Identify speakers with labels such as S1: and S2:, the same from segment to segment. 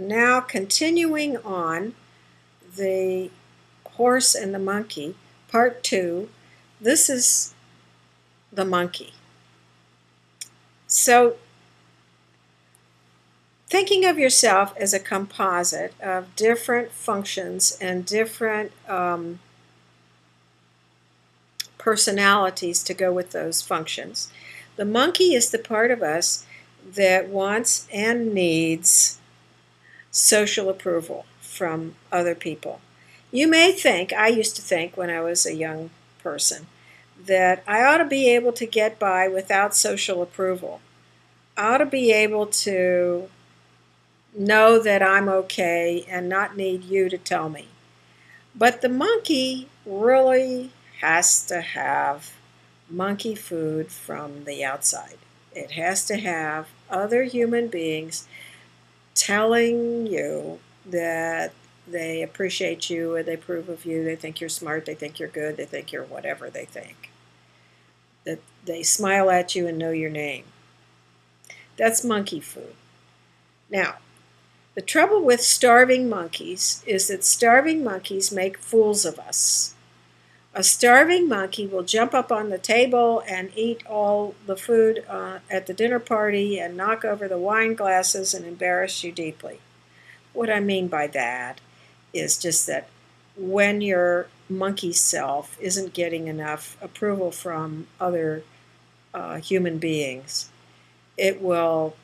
S1: now continuing on the horse and the monkey, part 2. This is the monkey. So thinking of yourself as a composite of different functions and different personalities to go with those functions. The monkey is the part of us that wants and needs social approval from other people. You may think, I used to think when I was a young person, that I ought to be able to get by without social approval. I ought to be able to know that I'm okay and not need you to tell me. But the monkey really has to have monkey food from the outside. It has to have other human beings telling you that they appreciate you or they approve of you, they think you're smart, they think you're good, they think you're whatever they think. That they smile at you and know your name. That's monkey food. Now, the trouble with starving monkeys is that starving monkeys make fools of us. A starving monkey will jump up on the table and eat all the food at the dinner party and knock over the wine glasses and embarrass you deeply. What I mean by that is just that when your monkey self isn't getting enough approval from other human beings, it will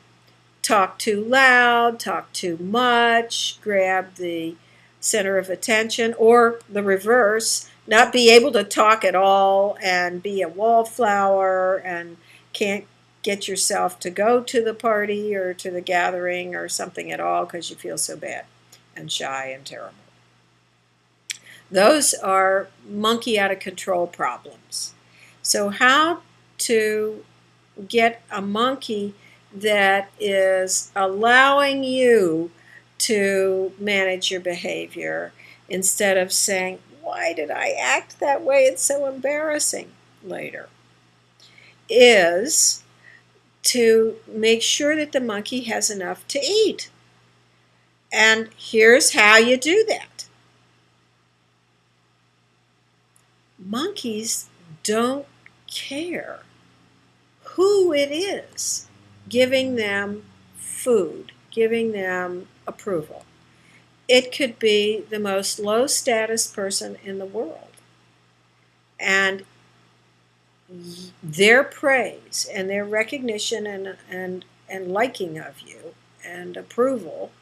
S1: talk too loud, talk too much, grab the center of attention, or the reverse, not be able to talk at all and be a wallflower and can't get yourself to go to the party or to the gathering or something at all because you feel so bad and shy and terrible. Those are monkey out of control problems. So how to get a monkey that is allowing you to manage your behavior instead of saying, why did I act that way? It's so embarrassing later, is to make sure that the monkey has enough to eat. And here's how you do that. Monkeys don't care who it is giving them food, giving them approval. It could be the most low status person in the world. And their praise and their recognition and liking of you and approval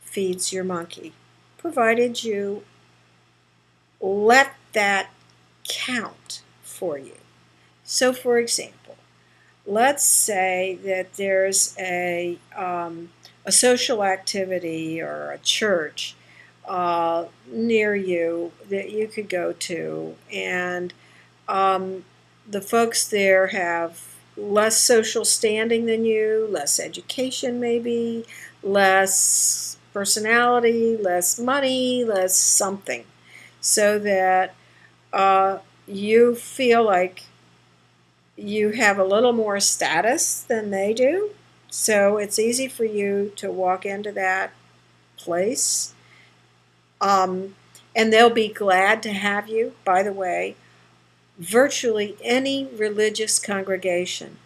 S1: feeds your monkey, provided you let that count for you. So, for example, let's say that there's a social activity or a church near you that you could go to, and the folks there have less social standing than you, less education maybe, less personality, less money, less something, so that you feel like you have a little more status than they do. So it's easy for you to walk into that place. And they'll be glad to have you. By the way, virtually any religious congregation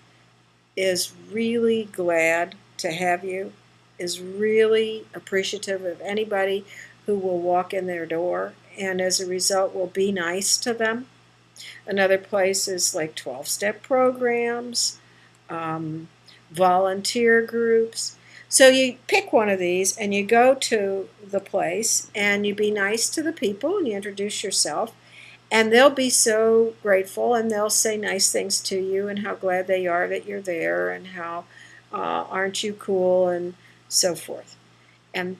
S1: is really glad to have you, is really appreciative of anybody who will walk in their door, and as a result will be nice to them. Another place is like 12-step programs, volunteer groups. So you pick one of these and you go to the place and you be nice to the people and you introduce yourself, and they'll be so grateful and they'll say nice things to you and how glad they are that you're there and how aren't you cool and so forth. And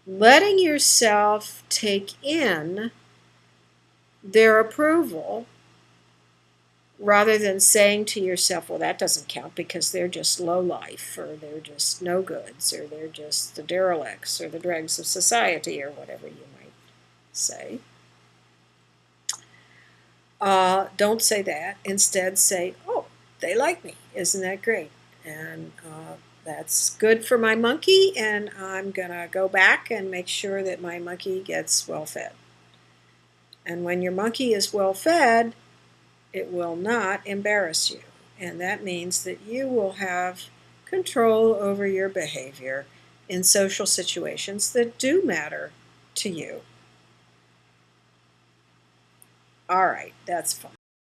S1: letting yourself take in their approval rather than saying to yourself, well, that doesn't count because they're just low life, or they're just no goods, or they're just the derelicts, or the dregs of society, or whatever you might say. Don't say that. Instead say, oh, they like me. Isn't that great? And That's good for my monkey, and I'm going to go back and make sure that my monkey gets well fed. And when your monkey is well fed, it will not embarrass you. And that means that you will have control over your behavior in social situations that do matter to you. All right, that's fine.